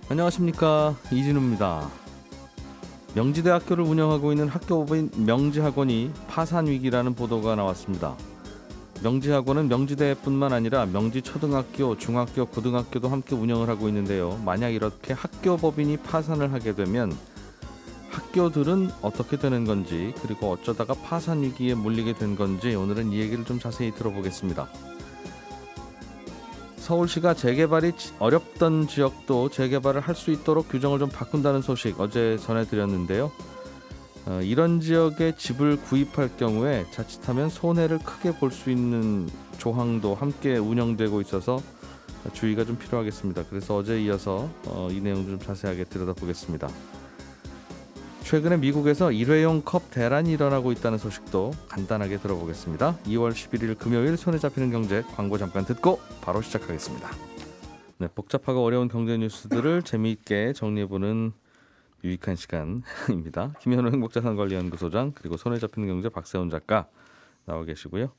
안녕하십니까, 이진우입니다. 명지대학교를 운영하고 있는 학교법인 명지학원이 파산 위기라는 보도가 나왔습니다. 명지학원은 명지대뿐만 아니라 명지초등학교, 중학교, 고등학교도 함께 운영을 하고 있는데요. 만약 이렇게 학교법인이 파산을 하게 되면 학교들은 어떻게 되는 건지, 그리고 어쩌다가 파산 위기에 몰리게 된 건지 오늘은 이 얘기를 좀 자세히 들어보겠습니다. 서울시가 재개발이 어렵던 지역도 재개발을 할 수 있도록 규정을 좀 바꾼다는 소식 어제 전해드렸는데요. 이런 지역에 집을 구입할 경우에 자칫하면 손해를 크게 볼 수 있는 조항도 함께 운영되고 있어서 주의가 좀 필요하겠습니다. 그래서 어제 이어서 이 내용 좀 자세하게 들여다보겠습니다. 최근에 미국에서 일회용 컵 대란이 일어나고 있다는 소식도 간단하게 들어보겠습니다. 2월 11일 금요일 손에 잡히는 경제, 광고 잠깐 듣고 바로 시작하겠습니다. 네, 복잡하고 어려운 경제 뉴스들을 재미있게 정리해보는 유익한 시간입니다. 김현우 행복자산관리연구소장, 그리고 손에 잡히는 경제 박세훈 작가 나와 계시고요.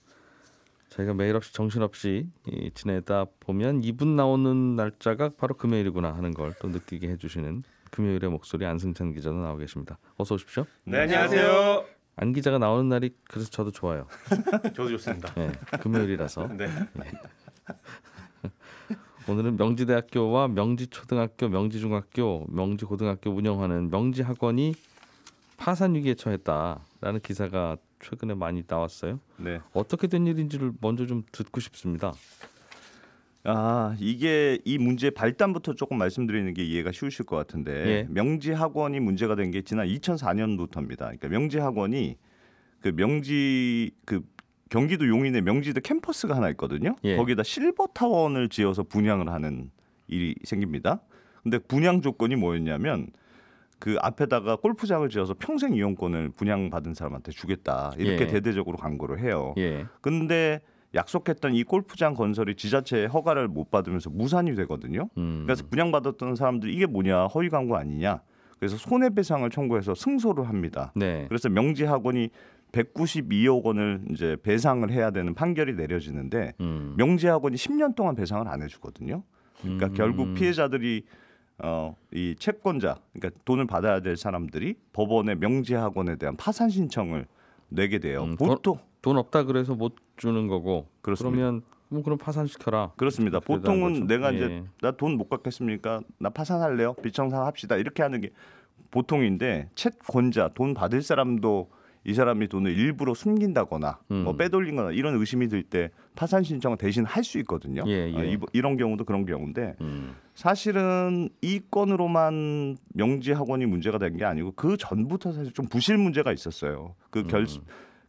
저희가 매일 없이 정신없이 지내다 보면 이분 나오는 날짜가 바로 금요일이구나 하는 걸 또 느끼게 해주시는 금요일의 목소리 안승찬 기자도 나와 계십니다. 어서 오십시오. 네, 안녕하세요. 안 기자가 나오는 날이 그래서 저도 좋아요. 저도 좋습니다. 네, 금요일이라서. 네. 오늘은 명지대학교와 명지초등학교, 명지중학교, 명지고등학교 운영하는 명지학원이 파산 위기에 처했다라는 기사가 최근에 많이 나왔어요. 네. 어떻게 된 일인지를 먼저 좀 듣고 싶습니다. 이게 이 문제의 발단부터 조금 말씀드리는 게 이해가 쉬우실 것 같은데, 예. 명지학원이 문제가 된 게 지난 2004년부터입니다. 그러니까 명지학원이 경기도 용인에 명지대 캠퍼스가 하나 있거든요. 예. 거기다 실버타원을 지어서 분양을 하는 일이 생깁니다. 근데 분양 조건이 뭐였냐면 그 앞에다가 골프장을 지어서 평생 이용권을 분양받은 사람한테 주겠다, 이렇게 예. 대대적으로 광고를 해요. 예. 근데 약속했던 이 골프장 건설이 지자체의 허가를 못 받으면서 무산이 되거든요. 그래서 분양받았던 사람들이 이게 뭐냐, 허위 광고 아니냐, 그래서 손해배상을 청구해서 승소를 합니다. 네. 그래서 명지학원이 192억 원을 이제 배상을 해야 되는 판결이 내려지는데 명지학원이 10년 동안 배상을 안 해주거든요. 그러니까 결국 피해자들이 이 채권자, 그러니까 돈을 받아야 될 사람들이 법원에 명지학원에 대한 파산 신청을 내게 돼요. 보통 돈 없다 그래서 못 주는 거고. 그렇습니다. 그러면 그럼 파산시켜라. 그렇습니다. 그렇게 보통은 거죠. 내가 예. 이제 나 돈 못 갚겠습니까? 나 파산할래요. 빚청산 합시다. 이렇게 하는 게 보통인데, 채권자, 돈 받을 사람도 이 사람이 돈을 일부러 숨긴다거나 뭐 빼돌린거나 이런 의심이 들 때 파산 신청을 대신 할 수 있거든요. 예, 예. 이런 경우도 그런 경우인데 사실은 이 건으로만 명지학원이 문제가 된 게 아니고 그 전부터 사실 좀 부실 문제가 있었어요.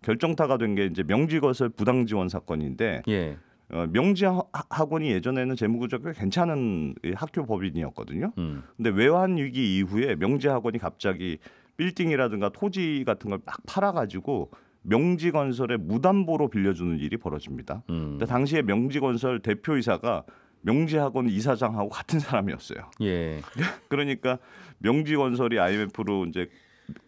결정타가 된 게 이제 명지건설 부당 지원 사건인데, 예. 명지학원이 예전에는 재무구조가 꽤 괜찮은 학교 법인이었거든요. 근데 외환 위기 이후에 명지학원이 갑자기 빌딩이라든가 토지 같은 걸 막 팔아가지고 명지건설에 무담보로 빌려주는 일이 벌어집니다. 근데 당시에 명지건설 대표이사가 명지학원 이사장하고 같은 사람이었어요. 예. 그러니까 명지건설이 IMF로 이제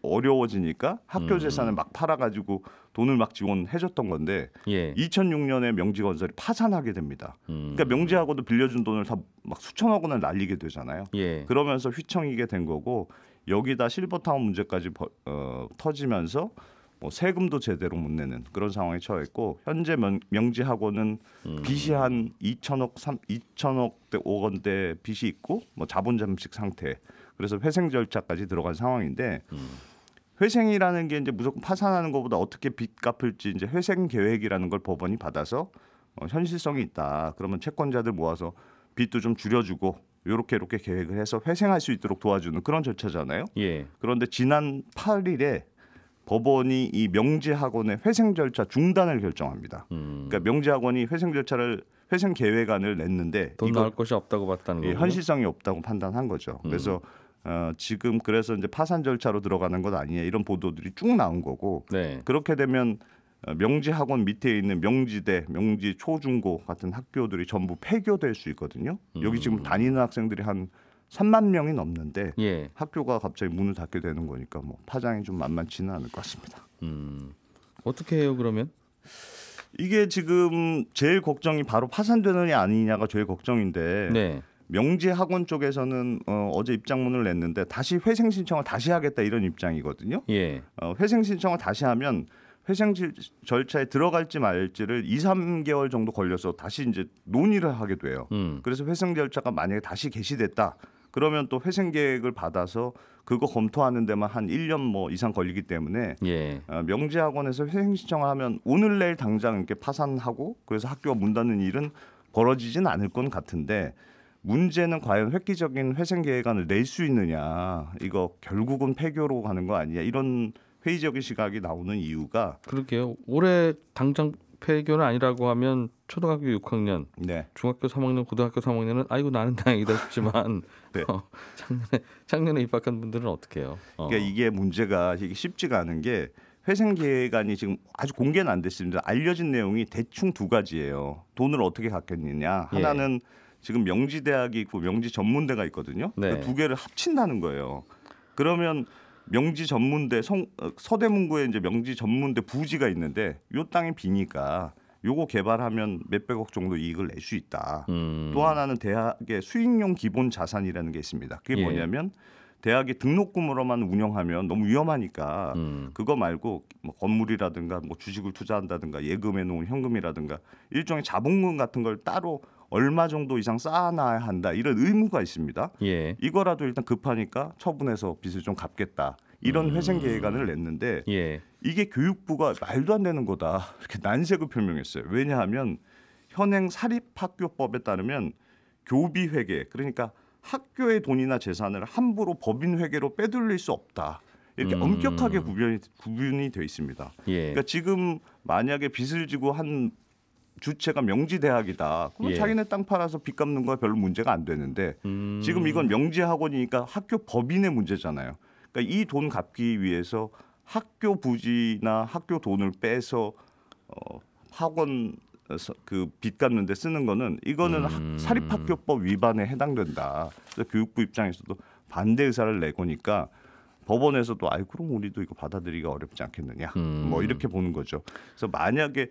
어려워지니까 학교 재산을 막 팔아가지고 돈을 막 지원해줬던 건데, 예. 2006년에 명지건설이 파산하게 됩니다. 그러니까 명지하고도 빌려준 돈을 다 막 수천억 원을 날리게 되잖아요. 예. 그러면서 휘청이게 된 거고, 여기다 실버타운 문제까지 터지면서 뭐 세금도 제대로 못 내는 그런 상황에 처했고, 현재 명지학원은 빚이 한 2천억 원대 빚이 있고 뭐 자본 잠식 상태. 그래서 회생 절차까지 들어간 상황인데, 회생이라는 게 이제 무조건 파산하는 것보다 어떻게 빚 갚을지 이제 회생 계획이라는 걸 법원이 받아서 현실성이 있다, 그러면 채권자들 모아서 빚도 좀 줄여주고 이렇게 계획을 해서 회생할 수 있도록 도와주는 그런 절차잖아요. 예. 그런데 지난 8일에 법원이 이 명지학원의 회생 절차 중단을 결정합니다. 그러니까 명지학원이 회생 계획안을 냈는데 돈 나올 것이 없다고 봤다는 거죠. 현실성이 없다고 판단한 거죠. 그래서 지금 그래서 이제 파산 절차로 들어가는 것 아니냐, 이런 보도들이 쭉 나온 거고, 네. 그렇게 되면 명지학원 밑에 있는 명지대, 명지초중고 같은 학교들이 전부 폐교될 수 있거든요. 여기 지금 다니는 학생들이 한 3만 명이 넘는데 예. 학교가 갑자기 문을 닫게 되는 거니까 뭐 파장이 좀 만만치는 않을 것 같습니다. 어떻게 해요 그러면? 이게 지금 제일 걱정이 바로 파산되느냐 아니냐가 제일 걱정인데, 네. 명지학원 쪽에서는 어제 입장문을 냈는데 다시 회생 신청을 다시 하겠다 이런 입장이거든요. 예. 회생 신청을 다시 하면 회생 절차에 들어갈지 말지를 2, 3개월 정도 걸려서 다시 이제 논의를 하게 돼요. 그래서 회생 절차가 만약에 다시 개시됐다. 그러면 또 회생 계획을 받아서 그거 검토하는 데만 한 1년 뭐 이상 걸리기 때문에 예. 명지학원에서 회생 신청을 하면 오늘 내일 당장 이렇게 파산하고 그래서 학교가 문 닫는 일은 벌어지진 않을 건 같은데 문제는 과연 획기적인 회생 계획안을 낼 수 있느냐. 이거 결국은 폐교로 가는 거 아니냐. 이런 회의적인 시각이 나오는 이유가 그러게요. 올해 당장 폐교는 아니라고 하면 초등학교 6학년, 네. 중학교 3학년, 고등학교 3학년은 아이고 나는 다행이다 싶지만 네. 작년에 입학한 분들은 어떻게 해요? 그러니까 이게 문제가 이게 쉽지가 않은 게 회생 계획안이 지금 아주 공개는 안 됐습니다. 알려진 내용이 대충 두 가지예요. 돈을 어떻게 갖겠느냐. 하나는 지금 명지대학이 있고 명지전문대가 있거든요. 네. 그 두 개를 합친다는 거예요. 그러면 명지전문대 서대문구에 이제 명지전문대 부지가 있는데 요 땅이 비니까 요거 개발하면 몇백억 정도 이익을 낼 수 있다. 또 하나는 대학의 수익용 기본 자산이라는 게 있습니다. 그게 뭐냐면 대학이 등록금으로만 운영하면 너무 위험하니까 그거 말고 뭐 건물이라든가 뭐 주식을 투자한다든가 예금해 놓은 현금이라든가 일종의 자본금 같은 걸 따로 얼마 정도 이상 쌓아놔야 한다 이런 의무가 있습니다. 예. 이거라도 일단 급하니까 처분해서 빚을 좀 갚겠다 이런 회생 계획안을 냈는데 이게 교육부가 말도 안 되는 거다 이렇게 난색을 표명했어요. 왜냐하면 현행 사립학교법에 따르면 교비 회계 그러니까 학교의 돈이나 재산을 함부로 법인 회계로 빼돌릴 수 없다. 이렇게 엄격하게 구분이 돼 있습니다. 그러니까 지금 만약에 빚을 지고 한 주체가 명지대학이다. 그럼 자기네 땅 팔아서 빚 갚는 거 별로 문제가 안 되는데 지금 이건 명지학원이니까 학교 법인의 문제잖아요. 그러니까 이 돈 갚기 위해서 학교 부지나 학교 돈을 빼서 학원 그 빚 갚는 데 쓰는 거는 이거는 사립학교법 위반에 해당된다. 그래서 교육부 입장에서도 반대 의사를 내고니까 법원에서도 아이 그럼 우리도 이거 받아들이기가 어렵지 않겠느냐. 뭐 이렇게 보는 거죠. 그래서 만약에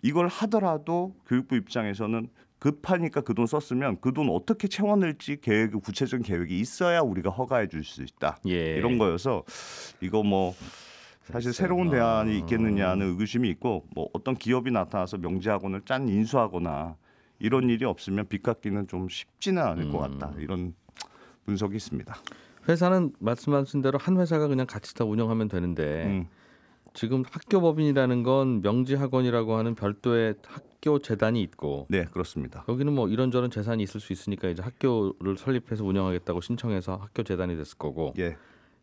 이걸 하더라도 교육부 입장에서는 급하니까 그 돈 썼으면 그 돈 어떻게 채워낼지 구체적인 계획이 있어야 우리가 허가해 줄 수 있다. 이런 거여서 이거 뭐 사실 새로운 대안이 있겠느냐는 의구심이 있고 뭐 어떤 기업이 나타나서 명지학원을 짠 인수하거나 이런 일이 없으면 빚 갚기는 좀 쉽지는 않을 것 같다. 이런 분석이 있습니다. 회사는 말씀하신 대로 한 회사가 그냥 같이 다 운영하면 되는데 지금 학교법인이라는 건 명지학원이라고 하는 별도의 학교 재단이 있고 네 그렇습니다. 여기는 뭐 이런저런 재산이 있을 수 있으니까 이제 학교를 설립해서 운영하겠다고 신청해서 학교 재단이 됐을 거고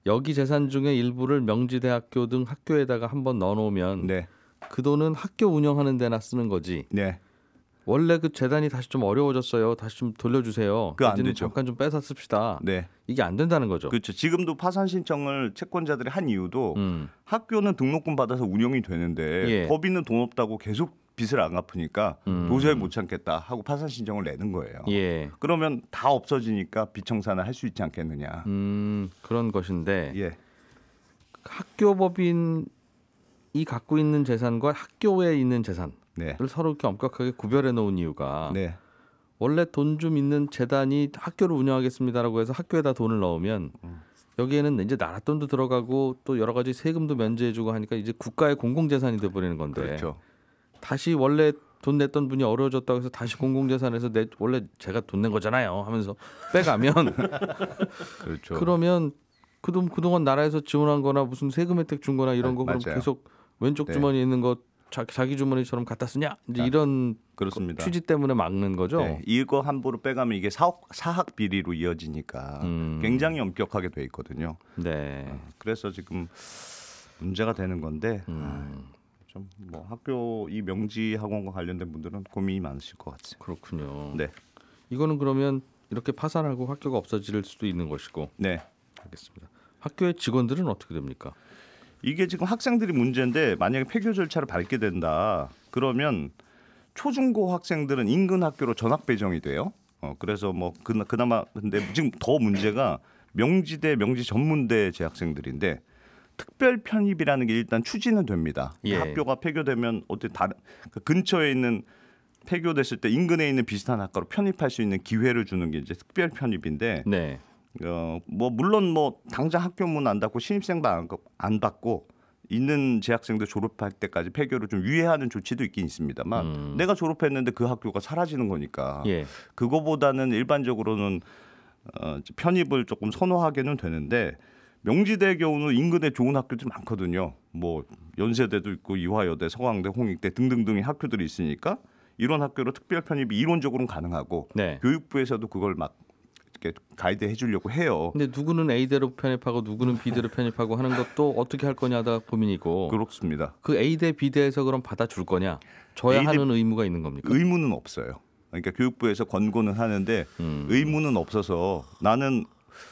여기 재산 중에 일부를 명지대학교 등 학교에다가 한번 넣어놓으면 그 돈은 학교 운영하는 데나 쓰는 거지. 원래 그 재단이 다시 좀 어려워졌어요. 다시 좀 돌려주세요. 그거 안 되죠. 잠깐 좀 뺏어 씁시다. 이게 안 된다는 거죠. 그렇죠. 지금도 파산 신청을 채권자들이 한 이유도 학교는 등록금 받아서 운영이 되는데 법인은 돈 없다고 계속 빚을 안 갚으니까 도저히 못 참겠다 하고 파산 신청을 내는 거예요. 그러면 다 없어지니까 빚 청산을 할 수 있지 않겠느냐. 그런 것인데 학교법인이 갖고 있는 재산과 학교에 있는 재산을 서로 이렇게 엄격하게 구별해 놓은 이유가 원래 돈 좀 있는 재단이 학교를 운영하겠습니다라고 해서 학교에다 돈을 넣으면 여기에는 이제 나라 돈도 들어가고 또 여러 가지 세금도 면제해주고 하니까 이제 국가의 공공재산이 돼버리는 건데 다시 원래 돈 냈던 분이 어려워졌다고 해서 다시 공공재산에서 원래 제가 돈 낸 거잖아요 하면서 빼가면 그러면 그동안 나라에서 지원한 거나 무슨 세금 혜택 준 거나 이런 거 그럼 계속 왼쪽 주머니에 있는 거 자기 주머니처럼 갖다 쓰냐 이제 이런 그렇습니다. 취지 때문에 막는 거죠. 이거 함부로 빼가면 이게 사학 비리로 이어지니까 굉장히 엄격하게 돼 있거든요. 그래서 지금 문제가 되는 건데 좀 뭐 학교 이 명지학원과 관련된 분들은 고민이 많으실 것 같습니다. 그렇군요. 이거는 그러면 이렇게 파산하고 학교가 없어질 수도 있는 것이고. 알겠습니다. 학교의 직원들은 어떻게 됩니까? 이게 지금 학생들이 문제인데 만약에 폐교 절차를 밟게 된다. 그러면 초중고 학생들은 인근 학교로 전학 배정이 돼요. 그래서 뭐 그나마 근데 지금 더 문제가 명지대, 명지전문대 재학생들인데 특별 편입이라는 게 일단 추진은 됩니다. 학교가 폐교되면 어때 다른 그 근처에 있는 폐교됐을 때 인근에 있는 비슷한 학과로 편입할 수 있는 기회를 주는 게 이제 특별 편입인데 네. 뭐 물론 뭐 당장 학교문 안 닫고 신입생만 안 받고 있는 재학생들 졸업할 때까지 폐교를 좀 유예하는 조치도 있긴 있습니다만 내가 졸업했는데 그 학교가 사라지는 거니까 예. 그거보다는 일반적으로는 편입을 조금 선호하게는 되는데 명지대의 경우는 인근에 좋은 학교들이 많거든요. 뭐 연세대도 있고 이화여대, 서강대, 홍익대 등등등의 학교들이 있으니까 이런 학교로 특별 편입이 이론적으로는 가능하고 네. 교육부에서도 그걸 막 이렇게 가이드해 주려고 해요. 근데 누구는 A대로 편입하고 누구는 B대로 편입하고 하는 것도 어떻게 할 거냐 하다가 고민이고. 그렇습니다. 그 A대, B대에서 그럼 받아줄 거냐? 줘야 A대, 하는 의무가 있는 겁니까? 의무는 없어요. 그러니까 교육부에서 권고는 하는데 의무는 없어서 나는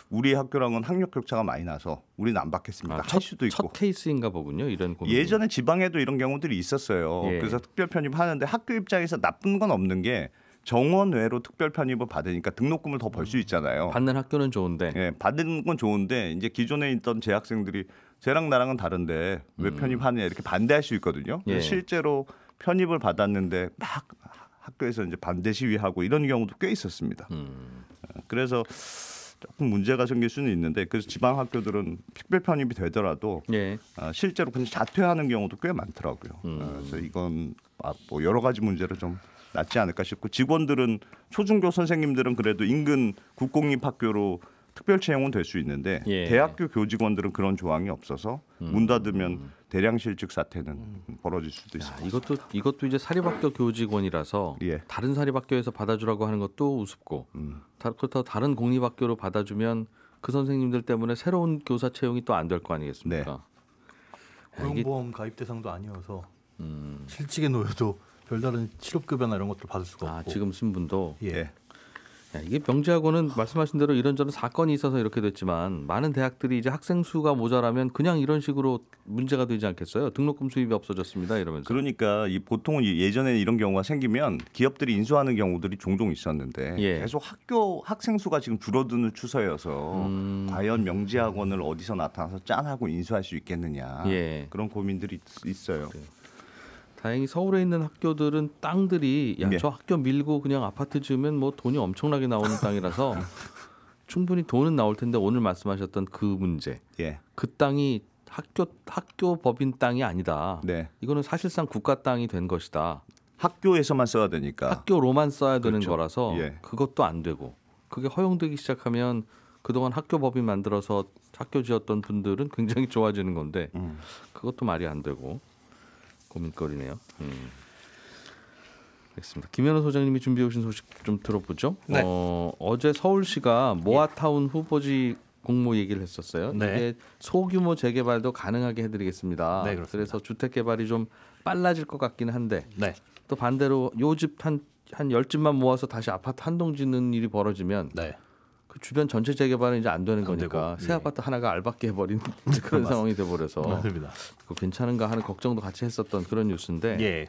우리 학교랑은 학력 격차가 많이 나서 우리는 안 받겠습니다. 할 수도 있고. 첫 케이스인가 보군요. 이런 고민. 예전에 지방에도 이런 경우들이 있었어요. 예. 그래서 특별 편입하는데 학교 입장에서 나쁜 건 없는 게 정원 외로 특별 편입을 받으니까 등록금을 더 벌 수 있잖아요. 받는 학교는 좋은데. 예, 받는 건 좋은데 이제 기존에 있던 재학생들이 쟤랑 나랑은 다른데 왜 편입하느냐 이렇게 반대할 수 있거든요. 예. 실제로 편입을 받았는데 막 학교에서 이제 반대 시위하고 이런 경우도 꽤 있었습니다. 그래서 조금 문제가 생길 수는 있는데 그래서 지방 학교들은 특별 편입이 되더라도 예. 실제로 그냥 자퇴하는 경우도 꽤 많더라고요. 그래서 이건 뭐 여러 가지 문제를 좀 낫지 않을까 싶고 직원들은 초중교 선생님들은 그래도 인근 국공립학교로 특별 채용은 될 수 있는데 예. 대학교 교직원들은 그런 조항이 없어서 문 닫으면 대량 실직 사태는 벌어질 수도 있습니다. 이것도 이제 사립학교 교직원이라서 예. 다른 사립학교에서 받아주라고 하는 것도 우습고 그렇다고 다른 공립학교로 받아주면 그 선생님들 때문에 새로운 교사 채용이 또 안 될 거 아니겠습니까? 고용보험 가입 대상도 아니어서 실직에 놓여도 별다른 실업급여나 이런 것들 받을 수가 없고. 지금 쓴 분도 예. 이게 명지학원은 말씀하신 대로 이런저런 사건이 있어서 이렇게 됐지만 많은 대학들이 이제 학생 수가 모자라면 그냥 이런 식으로 문제가 되지 않겠어요? 등록금 수입이 없어졌습니다 이러면서. 그러니까 보통은 예전에 이런 경우가 생기면 기업들이 인수하는 경우들이 종종 있었는데 예. 계속 학생 수가 지금 줄어드는 추세여서 과연 명지학원을 어디서 나타나서 짠하고 인수할 수 있겠느냐 예. 그런 고민들이 있어요. 다행히 서울에 있는 학교들은 땅들이 네. 저 학교 밀고 그냥 아파트 지으면 뭐 돈이 엄청나게 나오는 땅이라서 충분히 돈은 나올 텐데 오늘 말씀하셨던 그 문제, 예. 그 땅이 학교 법인 땅이 아니다. 네. 이거는 사실상 국가 땅이 된 것이다. 학교에서만 써야 되니까. 학교로만 써야 되는 그렇죠. 거라서 예. 그것도 안 되고 그게 허용되기 시작하면 그동안 학교 법인 만들어서 학교 지었던 분들은 굉장히 좋아지는 건데 그것도 말이 안 되고 고민거리네요. 알겠습니다. 김현우 소장님이 준비해 오신 소식 좀 들어보죠. 네. 어제 서울시가 모아타운 후보지 공모 얘기를 했었어요. 네. 이게 소규모 재개발도 가능하게 해드리겠습니다. 네, 그렇습니다. 그래서 주택 개발이 좀 빨라질 것 같기는 한데 네. 또 반대로 요 집 한 10집만 모아서 다시 아파트 한 동 짓는 일이 벌어지면 네. 그 주변 전체 재개발은 이제 안 되는 안 거니까 되고, 새 예. 아파트 하나가 알박기 해버린 그런 상황이 돼버려서 맞습니다. 그거 괜찮은가 하는 걱정도 같이 했었던 그런 뉴스인데 예.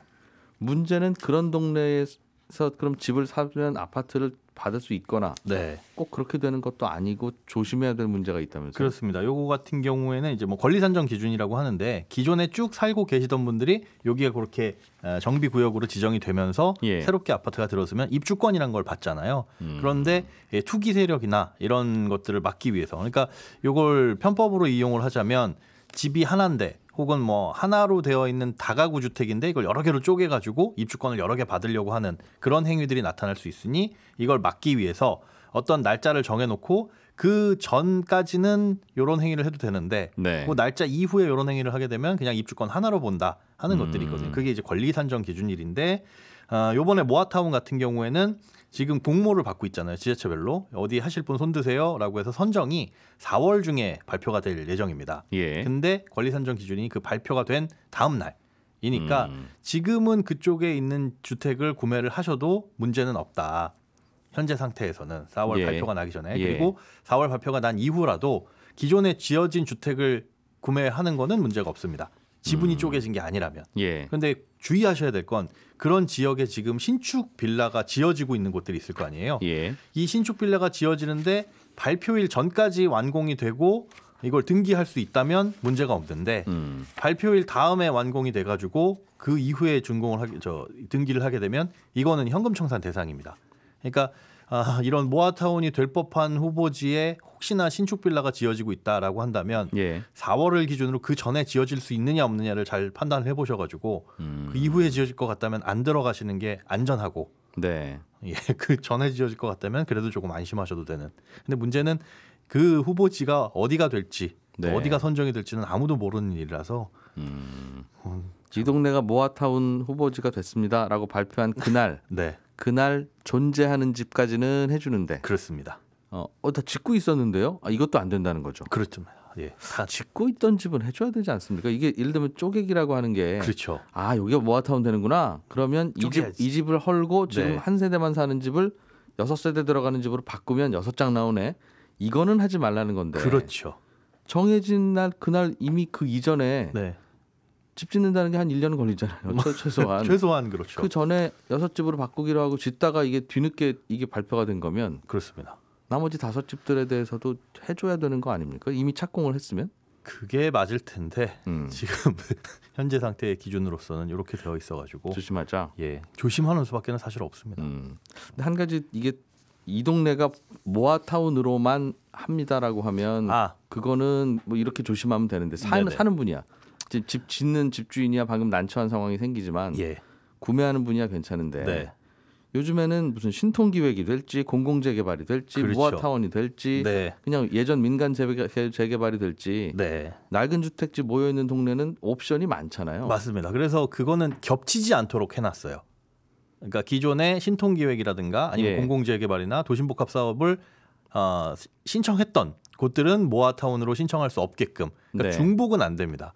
문제는 그런 동네에서 그럼 집을 사면 아파트를 받을 수 있거나 네. 꼭 그렇게 되는 것도 아니고 조심해야 될 문제가 있다면서요? 그렇습니다. 요거 같은 경우에는 이제 뭐 권리 산정 기준이라고 하는데 기존에 쭉 살고 계시던 분들이 여기에 그렇게 정비 구역으로 지정이 되면서 예. 새롭게 아파트가 들어서면 입주권이란 걸 받잖아요. 그런데 투기 세력이나 이런 것들을 막기 위해서 그러니까 요걸 편법으로 이용을 하자면 집이 하나인데 혹은 뭐 하나로 되어 있는 다가구 주택인데 이걸 여러 개로 쪼개 가지고 입주권을 여러 개 받으려고 하는 그런 행위들이 나타날 수 있으니 이걸 막기 위해서 어떤 날짜를 정해놓고 그 전까지는 이런 행위를 해도 되는데 네. 그 날짜 이후에 이런 행위를 하게 되면 그냥 입주권 하나로 본다 하는 것들이 있거든요. 그게 이제 권리 산정 기준일인데 요번에 모아타운 같은 경우에는 지금 공모를 받고 있잖아요. 지자체별로 어디 하실 분 손드세요라고 해서 선정이 4월 중에 발표가 될 예정입니다. 예. 근데 권리 산정 기준이 그 발표가 된 다음 날이니까 지금은 그쪽에 있는 주택을 구매를 하셔도 문제는 없다. 현재 상태에서는 4월 예. 발표가 나기 전에 예. 그리고 4월 발표가 난 이후라도 기존에 지어진 주택을 구매하는 거는 문제가 없습니다. 지분이 쪼개진 게 아니라면. 예. 그런데 주의하셔야 될 건 그런 지역에 지금 신축 빌라가 지어지고 있는 곳들이 있을 거 아니에요. 예. 이 신축 빌라가 지어지는데 발표일 전까지 완공이 되고 이걸 등기할 수 있다면 문제가 없는데 발표일 다음에 완공이 돼가지고 그 이후에 등기를 하게 되면 이거는 현금 청산 대상입니다. 그러니까 이런 모아타운이 될 법한 후보지에 혹시나 신축 빌라가 지어지고 있다라고 한다면 4월을 기준으로 그 전에 지어질 수 있느냐 없느냐를 잘 판단을 해보셔가지고 그 이후에 지어질 것 같다면 안 들어가시는 게 안전하고 그 전에 지어질 것 같다면 그래도 조금 안심하셔도 되는. 근데 문제는 그 후보지가 어디가 될지 어디가 선정이 될지는 아무도 모르는 일이라서 이 동네가 모아타운 후보지가 됐습니다라고 발표한 그날 그날 존재하는 집까지는 해주는데 그렇습니다. 다 짓고 있었는데요. 이것도 안 된다는 거죠. 그렇죠. 다 짓고 있던 집은 해줘야 되지 않습니까? 이게 예를 들면 쪼개기라고 하는 게 그렇죠. 여기가 모아타운 되는구나. 그러면 이 집을 헐고 지금 한 세대만 사는 집을 6세대 들어가는 집으로 바꾸면 6장 나오네. 이거는 하지 말라는 건데. 그렇죠. 정해진 날 그날 이미 그 이전에 집 짓는다는 게 한 1년은 걸리잖아요. 최소한. 최소한 그렇죠. 그 전에 6집으로 바꾸기로 하고 짓다가 이게 뒤늦게 이게 발표가 된 거면 그렇습니다. 나머지 5집들에 대해서도 해줘야 되는 거 아닙니까? 이미 착공을 했으면? 그게 맞을 텐데 지금 현재 상태의 기준으로서는 이렇게 되어 있어가지고 조심하자. 조심하는 수밖에는 사실 없습니다. 근데 한 가지 이게 이 동네가 모아타운으로만 합니다라고 하면 그거는 뭐 이렇게 조심하면 되는데 사는 분이야. 집 짓는 집주인이야 방금 난처한 상황이 생기지만 구매하는 분이야 괜찮은데 요즘에는 무슨 신통기획이 될지 공공재개발이 될지 모아타운이 될지 그냥 예전 민간 재개발이 될지 낡은 주택지 모여있는 동네는 옵션이 많잖아요. 맞습니다. 그래서 그거는 겹치지 않도록 해놨어요. 그러니까 기존의 신통기획이라든가 아니면 공공재개발이나 도심복합사업을 신청했던 곳들은 모아타운으로 신청할 수 없게끔 그러니까 중복은 안 됩니다.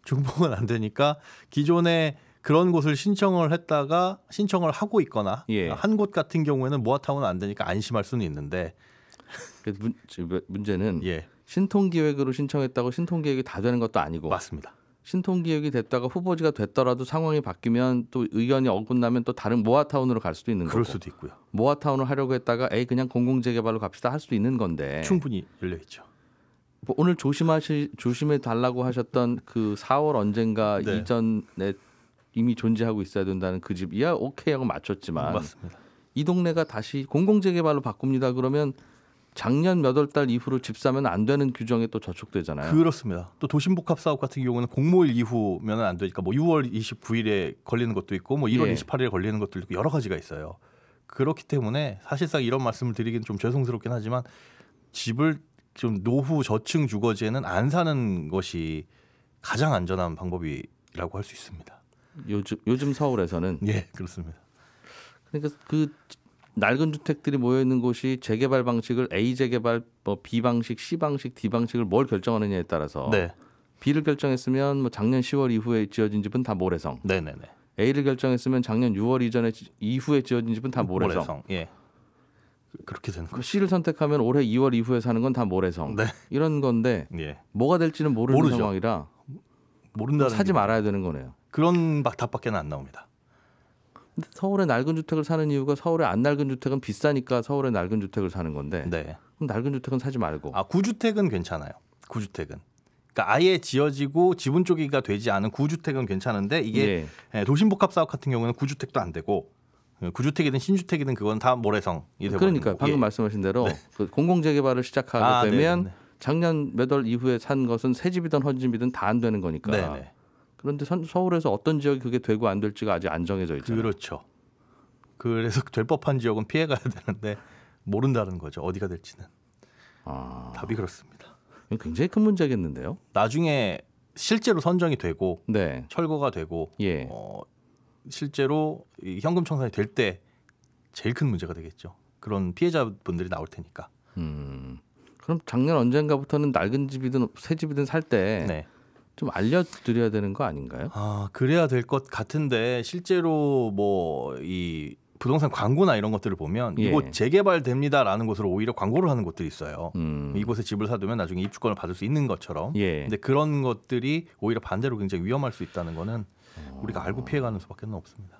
중복은 안 되니까 기존에 그런 곳을 신청을 하고 있거나 한 곳 같은 경우에는 모아타운은 안 되니까 안심할 수는 있는데 문제는 신통기획으로 신청했다고 신통기획이 다 되는 것도 아니고 맞습니다. 신통기획이 됐다가 후보지가 됐더라도 상황이 바뀌면 또 의견이 어긋나면 또 다른 모아타운으로 갈 수도 있는 그럴 거고 수도 있고요. 모아타운을 하려고 했다가 그냥 공공재개발로 갑시다 할 수도 있는 건데 충분히 열려있죠. 오늘 조심해 달라고 하셨던 그 4월 언젠가 이전에 이미 존재하고 있어야 된다는 그 집이야 오케이 하고 맞췄지만 맞습니다. 이 동네가 다시 공공재개발로 바꿉니다. 그러면 작년 몇 월 달 이후로 집 사면 안 되는 규정에 또 저촉되잖아요. 그렇습니다. 또 도심복합사업 같은 경우는 공모일 이후면은 안 되니까 뭐 6월 29일에 걸리는 것도 있고 뭐 1월 28일에 걸리는 것도 있고 여러 가지가 있어요. 그렇기 때문에 사실상 이런 말씀을 드리긴 좀 죄송스럽긴 하지만 집을 좀 노후 저층 주거지에는 안 사는 것이 가장 안전한 방법이라고 할 수 있습니다. 요즘 서울에서는 그렇습니다. 그러니까 그 낡은 주택들이 모여 있는 곳이 재개발 방식을 A 재개발, 뭐 B 방식, C 방식, D 방식을 뭘 결정하느냐에 따라서 B를 결정했으면 뭐 작년 10월 이후에 지어진 집은 다 모래성. A를 결정했으면 작년 6월 이후에 지어진 집은 다 모래성. 그렇게 되는 거죠. C를 선택하면 올해 2월 이후에 사는 건 다 모래성. 이런 건데 뭐가 될지는 모르는 상황이라 사지 말아야 되는 거네요. 그런 답밖에는 안 나옵니다. 근데 서울에 낡은 주택을 사는 이유가 서울에 안 낡은 주택은 비싸니까 서울에 낡은 주택을 사는 건데 그럼 낡은 주택은 사지 말고. 구주택은 괜찮아요. 구주택은. 그러니까 아예 지어지고 지분 쪼개기가 되지 않은 구주택은 괜찮은데 이게 도심복합사업 같은 경우는 구주택도 안 되고 구주택이든 신주택이든 그건 다 모래성이 되고 그러니까 방금 말씀하신 대로 그 공공재개발을 시작하게 되면 작년 몇 월 이후에 산 것은 새 집이든 헌집이든 다 안 되는 거니까. 그런데 서울에서 어떤 지역이 그게 되고 안 될지가 아직 안 정해져 있잖아요. 그렇죠. 그래서 될 법한 지역은 피해가야 되는데 모른다는 거죠. 어디가 될지는. 답이 그렇습니다. 굉장히 큰 문제겠는데요. 나중에 실제로 선정이 되고 철거가 되고 실제로 현금 청산이 될 때 제일 큰 문제가 되겠죠. 그런 피해자분들이 나올 테니까. 그럼 작년 언젠가부터는 낡은 집이든 새 집이든 살 때 좀 알려드려야 되는 거 아닌가요? 그래야 될 것 같은데 실제로 뭐 이 부동산 광고나 이런 것들을 보면 이곳 재개발됩니다라는 곳으로 오히려 광고를 하는 곳들이 있어요. 이곳에 집을 사두면 나중에 입주권을 받을 수 있는 것처럼. 근데 그런 것들이 오히려 반대로 굉장히 위험할 수 있다는 거는 우리가 알고 피해가는 수밖에 없습니다.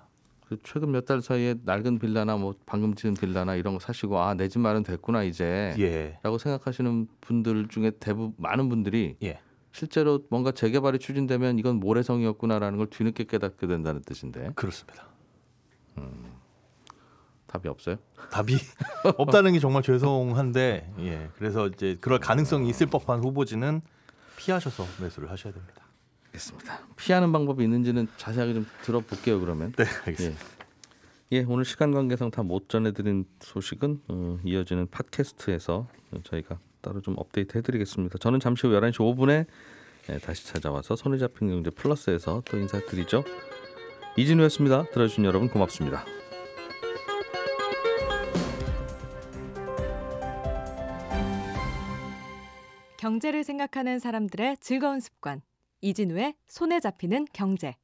그 최근 몇 달 사이에 낡은 빌라나 뭐 방금 지은 빌라나 이런 거 사시고 아, 내 집 마련 됐구나 이제 예. 라고 생각하시는 분들 중에 대부분 많은 분들이 예. 실제로 뭔가 재개발이 추진되면 이건 모래성이었구나라는 걸 뒤늦게 깨닫게 된다는 뜻인데 그렇습니다. 답이 없어요? 답이 없다는 게 정말 죄송한데 예. 그래서 이제 그럴 가능성이 있을 법한 후보지는 피하셔서 매수를 하셔야 됩니다. 알겠습니다. 피하는 방법이 있는지는 자세하게 좀 들어볼게요. 그러면. 네, 알겠습니다. 예, 오늘 시간 관계상 다 못 전해드린 소식은 이어지는 팟캐스트에서 저희가 따로 좀 업데이트 해드리겠습니다. 저는 잠시 후 11시 5분에 다시 찾아와서 손에 잡힌 경제 플러스에서 또 인사드리죠. 이진우였습니다. 들어주신 여러분 고맙습니다. 경제를 생각하는 사람들의 즐거운 습관. 이진우의 손에 잡히는 경제.